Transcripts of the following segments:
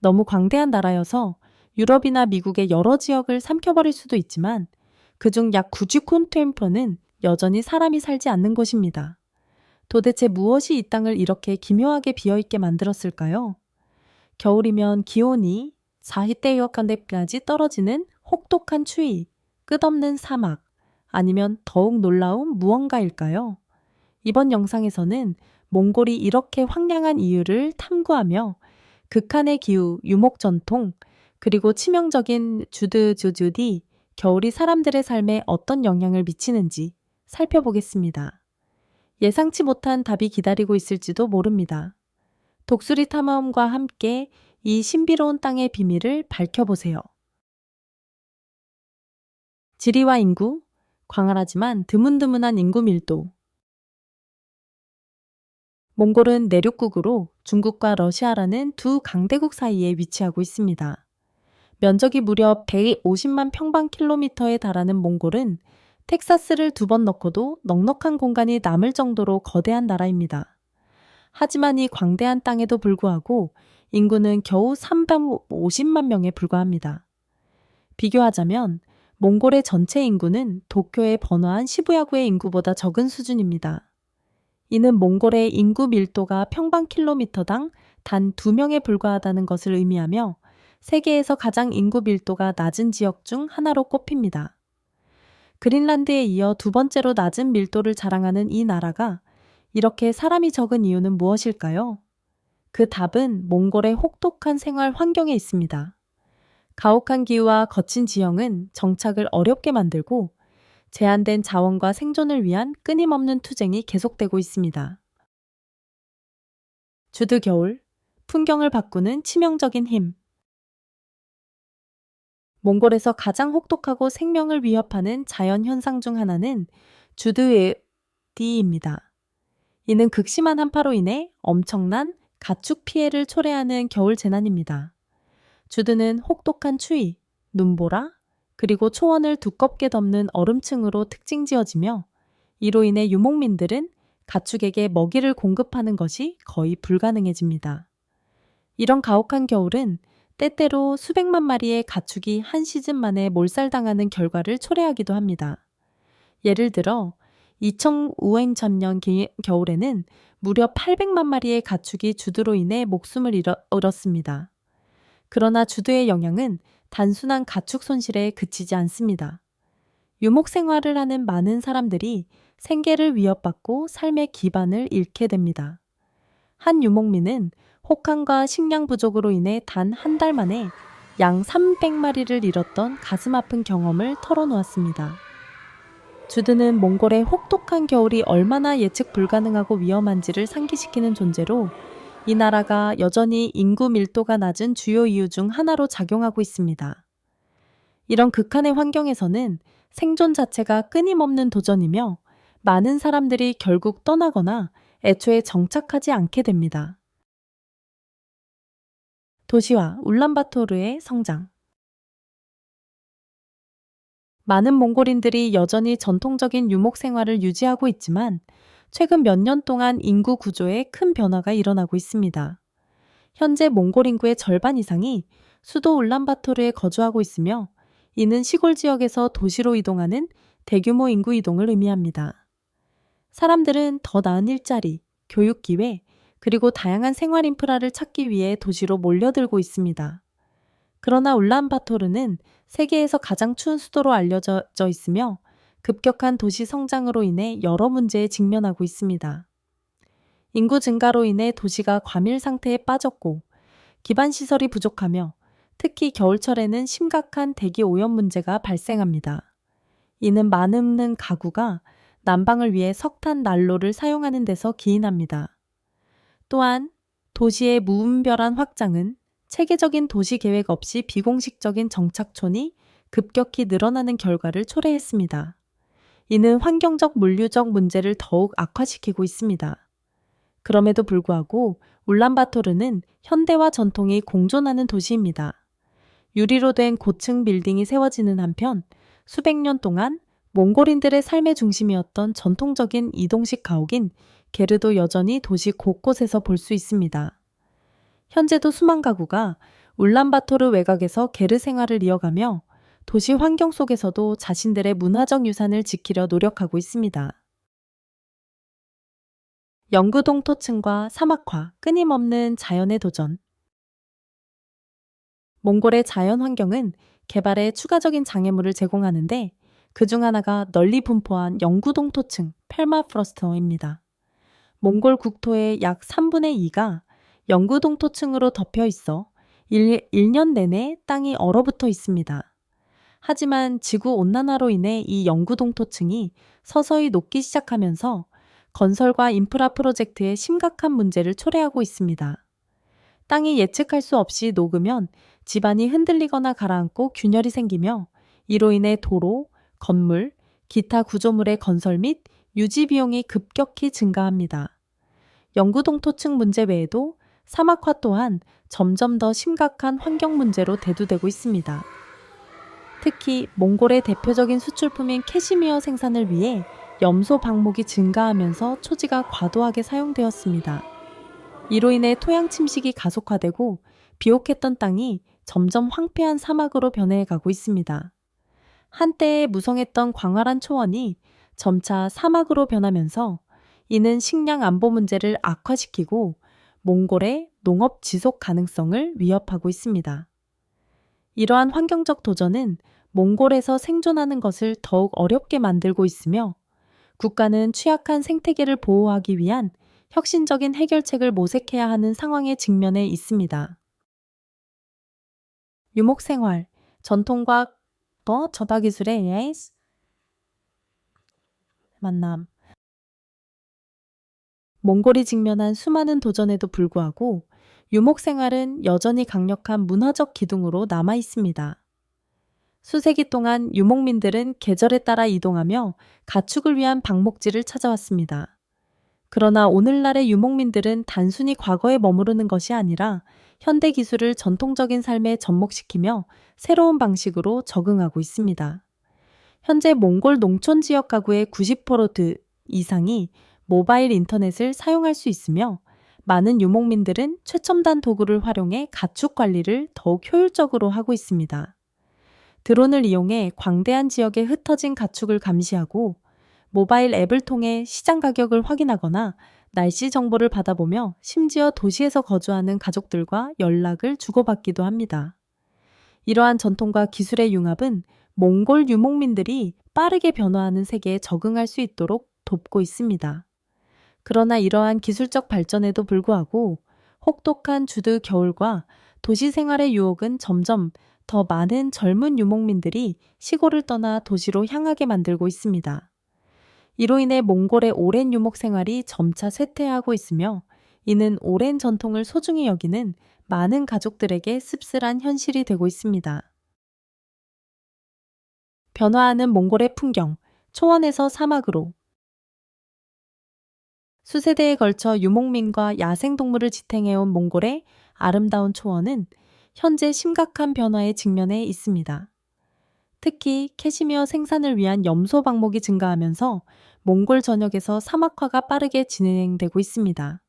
너무 광대한 나라여서 유럽이나 미국의 여러 지역을 삼켜버릴 수도 있지만 그중 약 99%는 여전히 사람이 살지 않는 곳입니다. 도대체 무엇이 이 땅을 이렇게 기묘하게 비어있게 만들었을까요? 겨울이면 기온이 40대6까지 떨어지는 혹독한 추위, 끝없는 사막, 아니면 더욱 놀라운 무언가일까요? 이번 영상에서는 몽골이 이렇게 황량한 이유를 탐구하며 극한의 기후, 유목 전통, 그리고 치명적인 주드주드이 겨울이 사람들의 삶에 어떤 영향을 미치는지 살펴보겠습니다. 예상치 못한 답이 기다리고 있을지도 모릅니다. 독수리 탐험과 함께 이 신비로운 땅의 비밀을 밝혀보세요. 지리와 인구, 광활하지만 드문드문한 인구 밀도. 몽골은 내륙국으로 중국과 러시아라는 두 강대국 사이에 위치하고 있습니다. 면적이 무려 150만 평방킬로미터에 달하는 몽골은 텍사스를 2번 넣고도 넉넉한 공간이 남을 정도로 거대한 나라입니다. 하지만 이 광대한 땅에도 불구하고 인구는 겨우 350만 명에 불과합니다. 비교하자면 몽골의 전체 인구는 도쿄의 번화한 시부야구의 인구보다 적은 수준입니다. 이는 몽골의 인구 밀도가 평방킬로미터당 단 2명에 불과하다는 것을 의미하며 세계에서 가장 인구 밀도가 낮은 지역 중 하나로 꼽힙니다. 그린란드에 이어 2번째로 낮은 밀도를 자랑하는 이 나라가 이렇게 사람이 적은 이유는 무엇일까요? 그 답은 몽골의 혹독한 생활 환경에 있습니다. 가혹한 기후와 거친 지형은 정착을 어렵게 만들고 제한된 자원과 생존을 위한 끊임없는 투쟁이 계속되고 있습니다. 주드 겨울, 풍경을 바꾸는 치명적인 힘. 몽골에서 가장 혹독하고 생명을 위협하는 자연 현상 중 하나는 주드에디입니다. 이는 극심한 한파로 인해 엄청난 가축 피해를 초래하는 겨울 재난입니다. 주드는 혹독한 추위, 눈보라, 그리고 초원을 두껍게 덮는 얼음층으로 특징 지어지며 이로 인해 유목민들은 가축에게 먹이를 공급하는 것이 거의 불가능해집니다. 이런 가혹한 겨울은 때때로 수백만 마리의 가축이 한 시즌 만에 몰살당하는 결과를 초래하기도 합니다. 예를 들어 2005년 겨울에는 무려 800만 마리의 가축이 주드로 인해 목숨을 잃었습니다. 그러나 주드의 영향은 단순한 가축 손실에 그치지 않습니다. 유목 생활을 하는 많은 사람들이 생계를 위협받고 삶의 기반을 잃게 됩니다. 한 유목민은 혹한과 식량 부족으로 인해 단 한 달 만에 양 300마리를 잃었던 가슴 아픈 경험을 털어놓았습니다. 주드는 몽골의 혹독한 겨울이 얼마나 예측 불가능하고 위험한지를 상기시키는 존재로 이 나라가 여전히 인구 밀도가 낮은 주요 이유 중 하나로 작용하고 있습니다. 이런 극한의 환경에서는 생존 자체가 끊임없는 도전이며 많은 사람들이 결국 떠나거나 애초에 정착하지 않게 됩니다. 도시와 울란바토르의 성장. 많은 몽골인들이 여전히 전통적인 유목 생활을 유지하고 있지만 최근 몇 년 동안 인구 구조에 큰 변화가 일어나고 있습니다. 현재 몽골 인구의 절반 이상이 수도 울란바토르에 거주하고 있으며 이는 시골 지역에서 도시로 이동하는 대규모 인구 이동을 의미합니다. 사람들은 더 나은 일자리, 교육 기회, 그리고 다양한 생활 인프라를 찾기 위해 도시로 몰려들고 있습니다. 그러나 울란바토르는 세계에서 가장 추운 수도로 알려져 있으며 급격한 도시 성장으로 인해 여러 문제에 직면하고 있습니다. 인구 증가로 인해 도시가 과밀 상태에 빠졌고 기반 시설이 부족하며 특히 겨울철에는 심각한 대기 오염 문제가 발생합니다. 이는 많은 가구가 난방을 위해 석탄 난로를 사용하는 데서 기인합니다. 또한 도시의 무분별한 확장은 체계적인 도시 계획 없이 비공식적인 정착촌이 급격히 늘어나는 결과를 초래했습니다. 이는 환경적 물류적 문제를 더욱 악화시키고 있습니다. 그럼에도 불구하고 울란바토르는 현대와 전통이 공존하는 도시입니다. 유리로 된 고층 빌딩이 세워지는 한편 수백 년 동안 몽골인들의 삶의 중심이었던 전통적인 이동식 가옥인 게르도 여전히 도시 곳곳에서 볼 수 있습니다. 현재도 수만 가구가 울란바토르 외곽에서 게르 생활을 이어가며 도시 환경 속에서도 자신들의 문화적 유산을 지키려 노력하고 있습니다. 영구 동토층과 사막화, 끊임없는 자연의 도전. 몽골의 자연 환경은 개발에 추가적인 장애물을 제공하는데 그중 하나가 널리 분포한 영구 동토층, 펠마프로스트입니다. 몽골 국토의 약 3분의 2가 영구 동토층으로 덮여 있어 1년 내내 땅이 얼어붙어 있습니다. 하지만 지구 온난화로 인해 이 영구 동토층이 서서히 녹기 시작하면서 건설과 인프라 프로젝트에 심각한 문제를 초래하고 있습니다. 땅이 예측할 수 없이 녹으면 집안이 흔들리거나 가라앉고 균열이 생기며 이로 인해 도로, 건물, 기타 구조물의 건설 및 유지 비용이 급격히 증가합니다. 영구 동토층 문제 외에도 사막화 또한 점점 더 심각한 환경 문제로 대두되고 있습니다. 특히 몽골의 대표적인 수출품인 캐시미어 생산을 위해 염소 방목이 증가하면서 초지가 과도하게 사용되었습니다. 이로 인해 토양 침식이 가속화되고 비옥했던 땅이 점점 황폐한 사막으로 변해가고 있습니다. 한때에 무성했던 광활한 초원이 점차 사막으로 변하면서 이는 식량 안보 문제를 악화시키고 몽골의 농업 지속 가능성을 위협하고 있습니다. 이러한 환경적 도전은 몽골에서 생존하는 것을 더욱 어렵게 만들고 있으며 국가는 취약한 생태계를 보호하기 위한 혁신적인 해결책을 모색해야 하는 상황에 직면해 있습니다. 유목생활, 전통과 전화기술의 만남. 몽골이 직면한 수많은 도전에도 불구하고 유목생활은 여전히 강력한 문화적 기둥으로 남아 있습니다. 수세기 동안 유목민들은 계절에 따라 이동하며 가축을 위한 방목지를 찾아왔습니다. 그러나 오늘날의 유목민들은 단순히 과거에 머무르는 것이 아니라 현대 기술을 전통적인 삶에 접목시키며 새로운 방식으로 적응하고 있습니다. 현재 몽골 농촌 지역 가구의 90% 이상이 모바일 인터넷을 사용할 수 있으며 많은 유목민들은 최첨단 도구를 활용해 가축 관리를 더욱 효율적으로 하고 있습니다. 드론을 이용해 광대한 지역에 흩어진 가축을 감시하고 모바일 앱을 통해 시장 가격을 확인하거나 날씨 정보를 받아보며 심지어 도시에서 거주하는 가족들과 연락을 주고받기도 합니다. 이러한 전통과 기술의 융합은 몽골 유목민들이 빠르게 변화하는 세계에 적응할 수 있도록 돕고 있습니다. 그러나 이러한 기술적 발전에도 불구하고 혹독한 주드 겨울과 도시 생활의 유혹은 점점 더 많은 젊은 유목민들이 시골을 떠나 도시로 향하게 만들고 있습니다. 이로 인해 몽골의 오랜 유목 생활이 점차 쇠퇴하고 있으며 이는 오랜 전통을 소중히 여기는 많은 가족들에게 씁쓸한 현실이 되고 있습니다. 변화하는 몽골의 풍경, 초원에서 사막으로. 수세대에 걸쳐 유목민과 야생동물을 지탱해온 몽골의 아름다운 초원은 현재 심각한 변화에 직면해 있습니다. 특히 캐시미어 생산을 위한 염소 방목이 증가하면서 몽골 전역에서 사막화가 빠르게 진행되고 있습니다.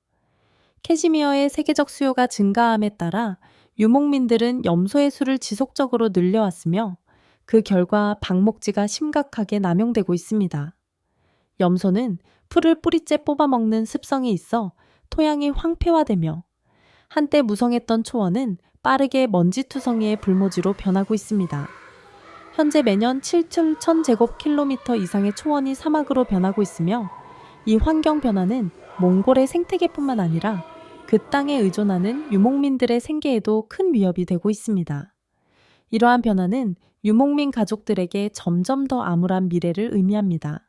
캐시미어의 세계적 수요가 증가함에 따라 유목민들은 염소의 수를 지속적으로 늘려왔으며 그 결과 방목지가 심각하게 남용되고 있습니다. 염소는 풀을 뿌리째 뽑아먹는 습성이 있어 토양이 황폐화되며 한때 무성했던 초원은 빠르게 먼지투성이의 불모지로 변하고 있습니다. 현재 매년 7,000제곱킬로미터 이상의 초원이 사막으로 변하고 있으며 이 환경 변화는 몽골의 생태계뿐만 아니라 그 땅에 의존하는 유목민들의 생계에도 큰 위협이 되고 있습니다. 이러한 변화는 유목민 가족들에게 점점 더 암울한 미래를 의미합니다.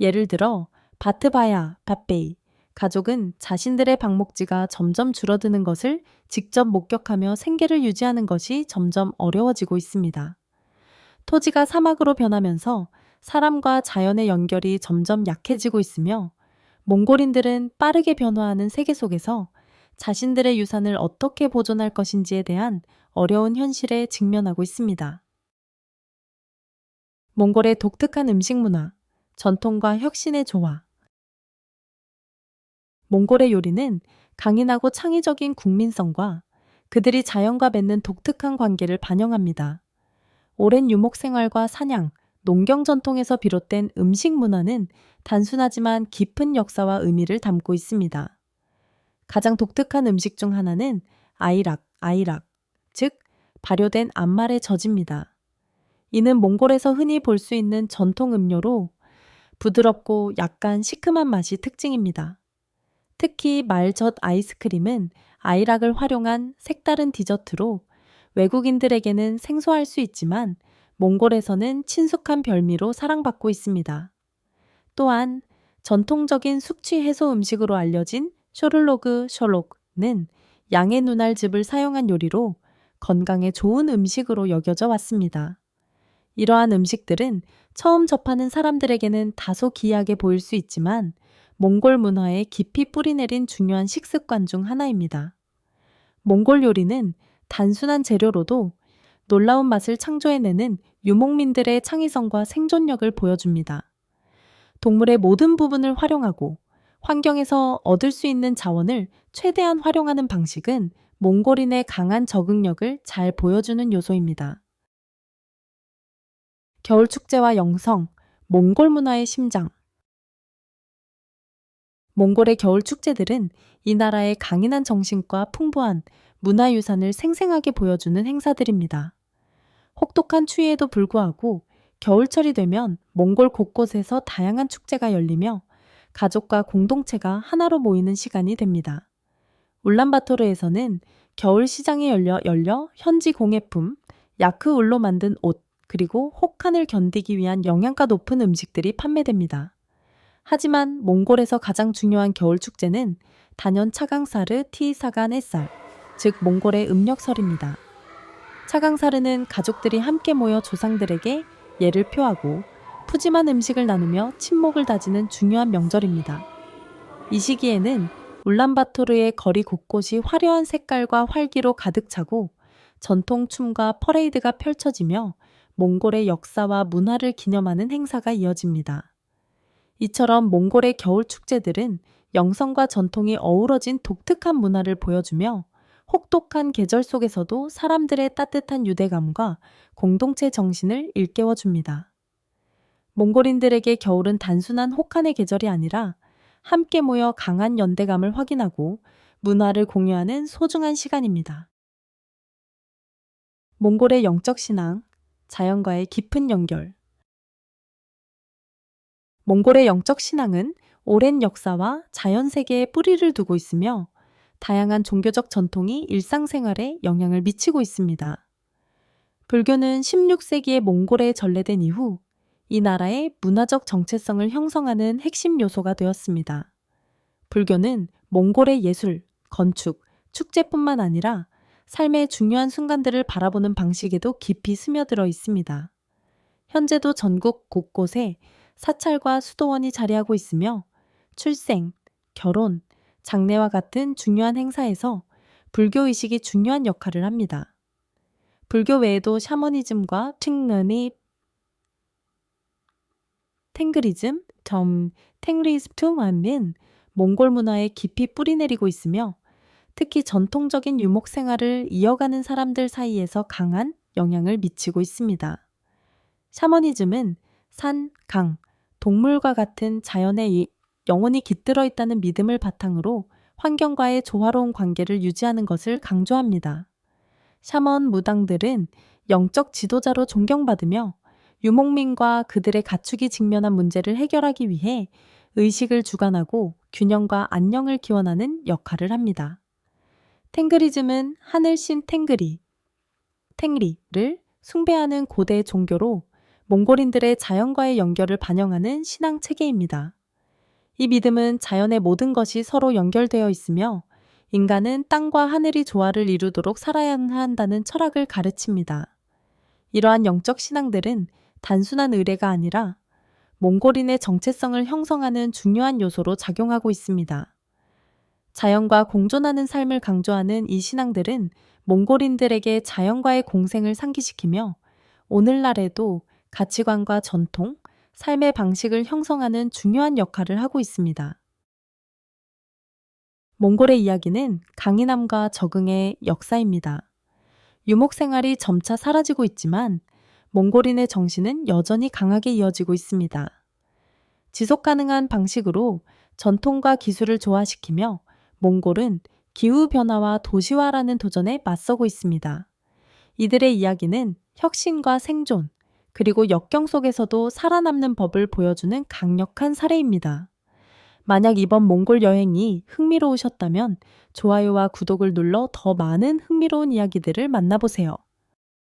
예를 들어 바트바야, 밭베이 가족은 자신들의 방목지가 점점 줄어드는 것을 직접 목격하며 생계를 유지하는 것이 점점 어려워지고 있습니다. 토지가 사막으로 변하면서 사람과 자연의 연결이 점점 약해지고 있으며 몽골인들은 빠르게 변화하는 세계 속에서 자신들의 유산을 어떻게 보존할 것인지에 대한 어려운 현실에 직면하고 있습니다. 몽골의 독특한 음식 문화, 전통과 혁신의 조화. 몽골의 요리는 강인하고 창의적인 국민성과 그들이 자연과 맺는 독특한 관계를 반영합니다. 오랜 유목 생활과 사냥, 농경 전통에서 비롯된 음식 문화는 단순하지만 깊은 역사와 의미를 담고 있습니다. 가장 독특한 음식 중 하나는 아이락, 즉 발효된 암말의 젖입니다. 이는 몽골에서 흔히 볼 수 있는 전통 음료로 부드럽고 약간 시큼한 맛이 특징입니다. 특히 말젓 아이스크림은 아이락을 활용한 색다른 디저트로 외국인들에게는 생소할 수 있지만 몽골에서는 친숙한 별미로 사랑받고 있습니다. 또한 전통적인 숙취 해소 음식으로 알려진 쇼를로그 셜록는 양의 눈알즙을 사용한 요리로 건강에 좋은 음식으로 여겨져 왔습니다. 이러한 음식들은 처음 접하는 사람들에게는 다소 기이하게 보일 수 있지만 몽골 문화에 깊이 뿌리내린 중요한 식습관 중 하나입니다. 몽골 요리는 단순한 재료로도 놀라운 맛을 창조해내는 유목민들의 창의성과 생존력을 보여줍니다. 동물의 모든 부분을 활용하고 환경에서 얻을 수 있는 자원을 최대한 활용하는 방식은 몽골인의 강한 적응력을 잘 보여주는 요소입니다. 겨울 축제와 영성, 몽골 문화의 심장. 몽골의 겨울 축제들은 이 나라의 강인한 정신과 풍부한 문화유산을 생생하게 보여주는 행사들입니다. 혹독한 추위에도 불구하고 겨울철이 되면 몽골 곳곳에서 다양한 축제가 열리며 가족과 공동체가 하나로 모이는 시간이 됩니다. 울란바토르에서는 겨울 시장이 열려 현지 공예품, 야크울로 만든 옷, 그리고 혹한을 견디기 위한 영양가 높은 음식들이 판매됩니다. 하지만 몽골에서 가장 중요한 겨울 축제는 단연 차강사르 티사간 햇살, 즉 몽골의 음력설입니다. 차강사르는 가족들이 함께 모여 조상들에게 예를 표하고 푸짐한 음식을 나누며 친목을 다지는 중요한 명절입니다. 이 시기에는 울란바토르의 거리 곳곳이 화려한 색깔과 활기로 가득 차고 전통 춤과 퍼레이드가 펼쳐지며 몽골의 역사와 문화를 기념하는 행사가 이어집니다. 이처럼 몽골의 겨울 축제들은 영성과 전통이 어우러진 독특한 문화를 보여주며 혹독한 계절 속에서도 사람들의 따뜻한 유대감과 공동체 정신을 일깨워줍니다. 몽골인들에게 겨울은 단순한 혹한의 계절이 아니라 함께 모여 강한 연대감을 확인하고 문화를 공유하는 소중한 시간입니다. 몽골의 영적 신앙, 자연과의 깊은 연결. 몽골의 영적 신앙은 오랜 역사와 자연 세계에 뿌리를 두고 있으며 다양한 종교적 전통이 일상생활에 영향을 미치고 있습니다. 불교는 16세기에 몽골에 전래된 이후 이 나라의 문화적 정체성을 형성하는 핵심 요소가 되었습니다. 불교는 몽골의 예술, 건축, 축제뿐만 아니라 삶의 중요한 순간들을 바라보는 방식에도 깊이 스며들어 있습니다. 현재도 전국 곳곳에 사찰과 수도원이 자리하고 있으며 출생, 결혼, 장례와 같은 중요한 행사에서 불교 의식이 중요한 역할을 합니다. 불교 외에도 샤머니즘과 탱그리즘, 탱리스투만은 몽골 문화에 깊이 뿌리내리고 있으며 특히 전통적인 유목 생활을 이어가는 사람들 사이에서 강한 영향을 미치고 있습니다. 샤머니즘은 산, 강, 동물과 같은 자연에 영혼이 깃들어 있다는 믿음을 바탕으로 환경과의 조화로운 관계를 유지하는 것을 강조합니다. 샤먼 무당들은 영적 지도자로 존경받으며 유목민과 그들의 가축이 직면한 문제를 해결하기 위해 의식을 주관하고 균형과 안녕을 기원하는 역할을 합니다. 탱그리즘은 하늘신 탱리를 숭배하는 고대 종교로 몽골인들의 자연과의 연결을 반영하는 신앙 체계입니다. 이 믿음은 자연의 모든 것이 서로 연결되어 있으며 인간은 땅과 하늘이 조화를 이루도록 살아야 한다는 철학을 가르칩니다. 이러한 영적 신앙들은 단순한 의례가 아니라 몽골인의 정체성을 형성하는 중요한 요소로 작용하고 있습니다. 자연과 공존하는 삶을 강조하는 이 신앙들은 몽골인들에게 자연과의 공생을 상기시키며 오늘날에도 가치관과 전통, 삶의 방식을 형성하는 중요한 역할을 하고 있습니다. 몽골의 이야기는 강인함과 적응의 역사입니다. 유목 생활이 점차 사라지고 있지만 몽골인의 정신은 여전히 강하게 이어지고 있습니다. 지속 가능한 방식으로 전통과 기술을 조화시키며 몽골은 기후변화와 도시화라는 도전에 맞서고 있습니다. 이들의 이야기는 혁신과 생존, 그리고 역경 속에서도 살아남는 법을 보여주는 강력한 사례입니다. 만약 이번 몽골 여행이 흥미로우셨다면 좋아요와 구독을 눌러 더 많은 흥미로운 이야기들을 만나보세요.